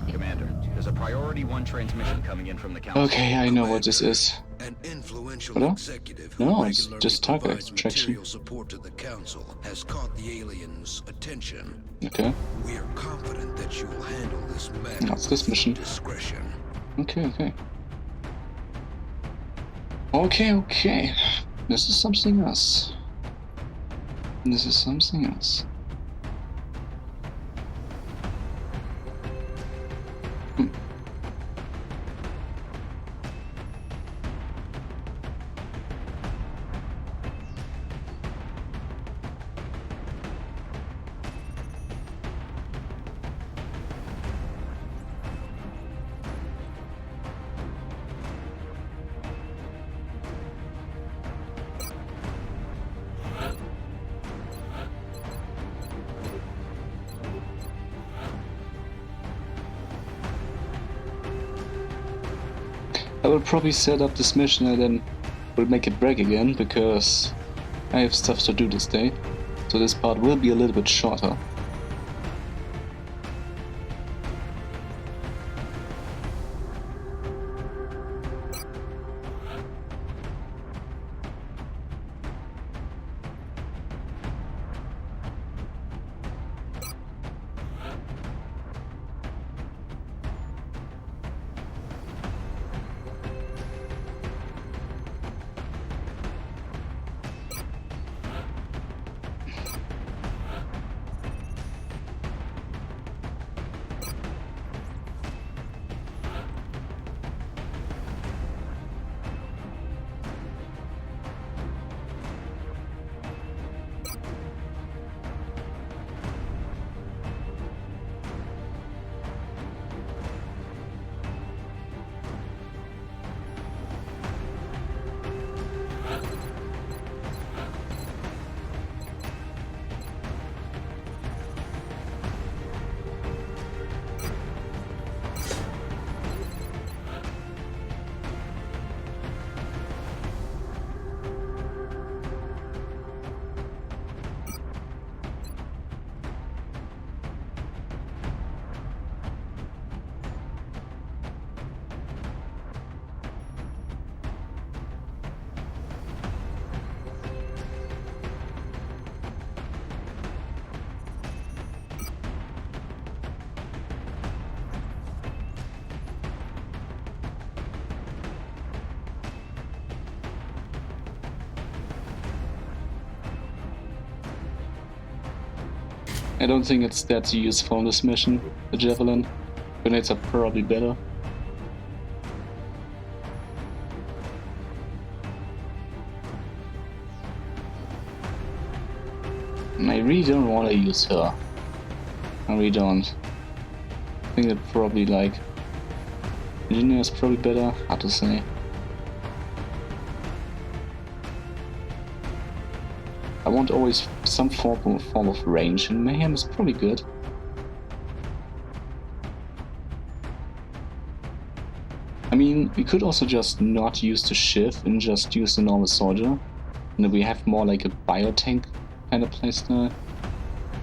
Commander, there's a priority 1 transmission coming in from the council. Okay, I know what this is. An influential Hello? executive who No, it's regularly just target provides extraction. material support to the council has caught the aliens' attention. Okay. We are confident that that you'll handle this matter That's this with mission. discretion. Okay. Okay. This is something else. I will probably set up this mission and then will make it break again, because I have stuff to do this day. So this part will be a little bit shorter. I don't think it's that useful in this mission, the Javelin. Grenades are probably better. I really don't want to use her. I really don't. I think that probably like... Engineer is probably better, hard to say. I want always some form of range, and Mayhem is probably good. I mean, we could also just not use the Shiv and just use the normal soldier. And then we have more like a biotank kind of playstyle.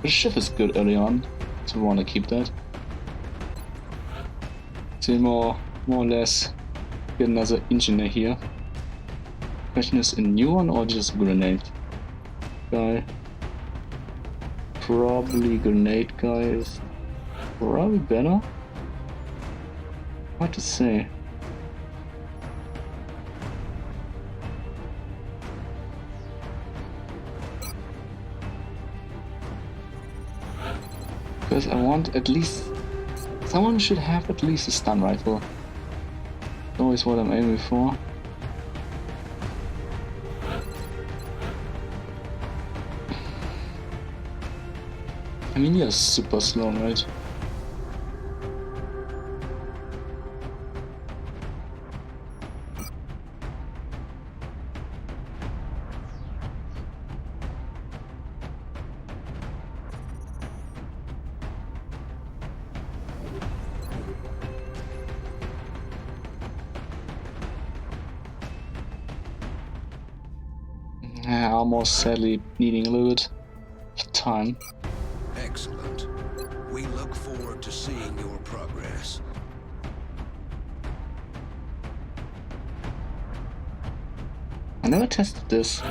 The Shiv is good early on, so we want to keep that. So more or less get another engineer here. Question is, a new one or just a grenade guy? Probably grenade guy is probably better. Hard to say. Because I want at least... Someone should have at least a stun rifle. Always what I'm aiming for. I mean, you're super slow, right? Almost sadly needing a little bit of time. Excellent. We look forward to seeing your progress. I never tested this.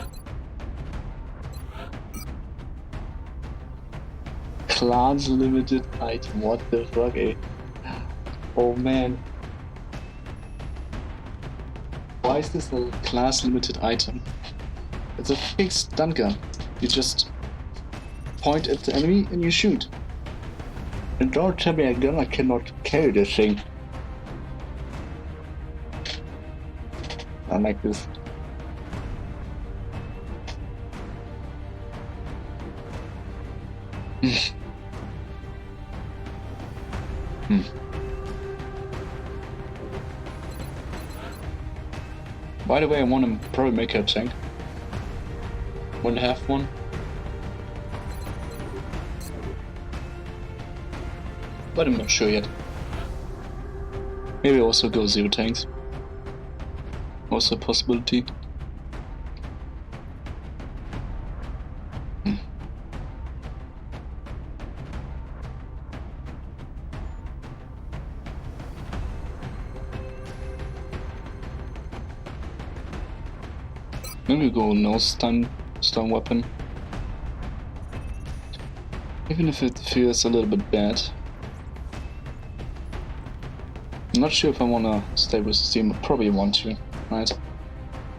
class limited item. What the fuck, eh? Oh man. Why is this a class limited item? It's a fixed stun gun. You just point at the enemy and you shoot. And don't tell me again I cannot carry this thing. I like this. By the way, I want to probably make a tank. Want to have one? But I'm not sure yet. Maybe also go 0 tanks. Also a possibility. Maybe go no stun weapon. Even if it feels a little bit bad. I'm not sure if I wanna stay with the team, I probably want to, right?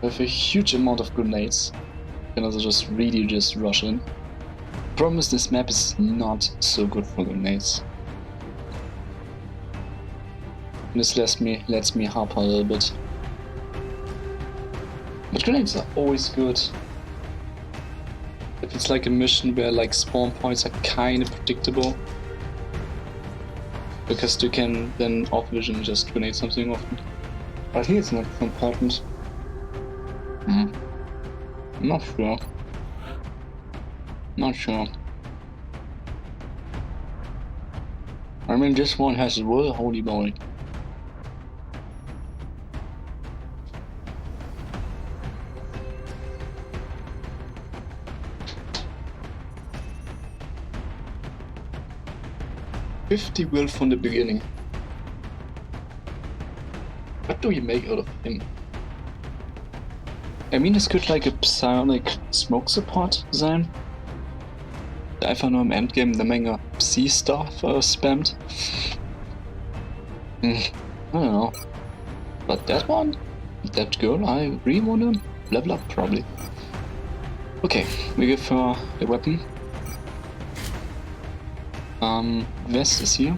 I have a huge amount of grenades. I can also just really just rush in. Problem is this map is not so good for grenades. This lets me harp a little bit. But grenades are always good. If it's like a mission where like spawn points are kinda predictable. Because you can then off vision just grenade something often. But here it's not important. I'm not sure. Not sure. I mean this one has wood, holy moly. $50 will from the beginning. What do you make out of him? I mean, this could like a psionic smoke support sein. Einfach nur im Endgame eine Menge Psi-Stuff spammt. I don't know. But that one? That girl I really wanna level up, probably. Okay, we give her the weapon. Vest is here.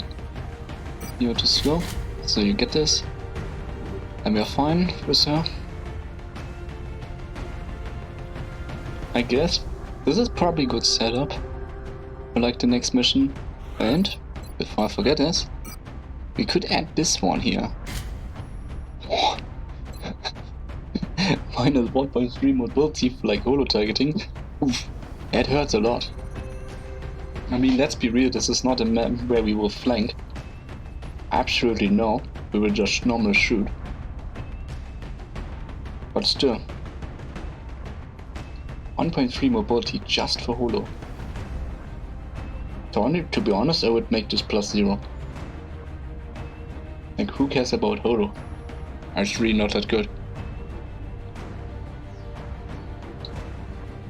You're too slow, so you get this. And we are fine with her. I guess this is probably a good setup for like the next mission. And before I forget this, we could add this one here. Minus 1.3 mobility for like holo targeting. Oof, that hurts a lot. I mean, let's be real, this is not a map where we will flank. Absolutely no, we will just normal shoot. But still. 1.3 mobility just for holo. To be honest, I would make this +0. Like, who cares about holo? It's really not that good.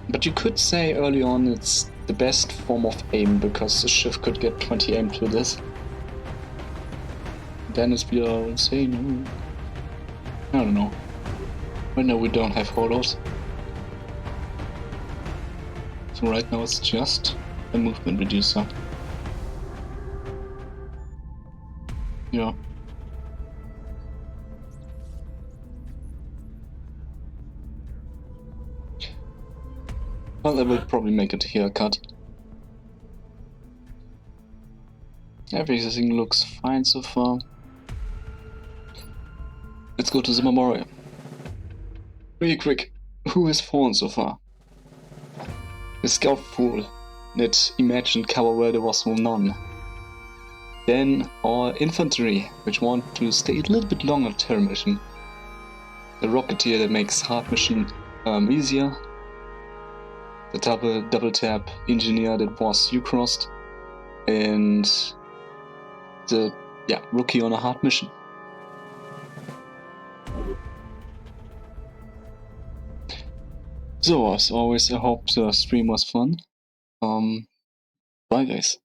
But you could say early on it's the best form of aim, because the shift could get 20 aim to this. Then it's be insane. I don't know. Right now we don't have holos. So right now it's just a movement reducer. Yeah. Well, I will probably make it a haircut. Everything looks fine so far. Let's go to the memorial. Really quick, who has fallen so far? The scout fool that imagined cover where there was none. Then our infantry, which want to stay a little bit longer terror mission. The rocketeer that makes hard mission easier. The double tap engineer that was U-crossed, and the rookie on a hard mission. So as always, I hope the stream was fun. Bye guys.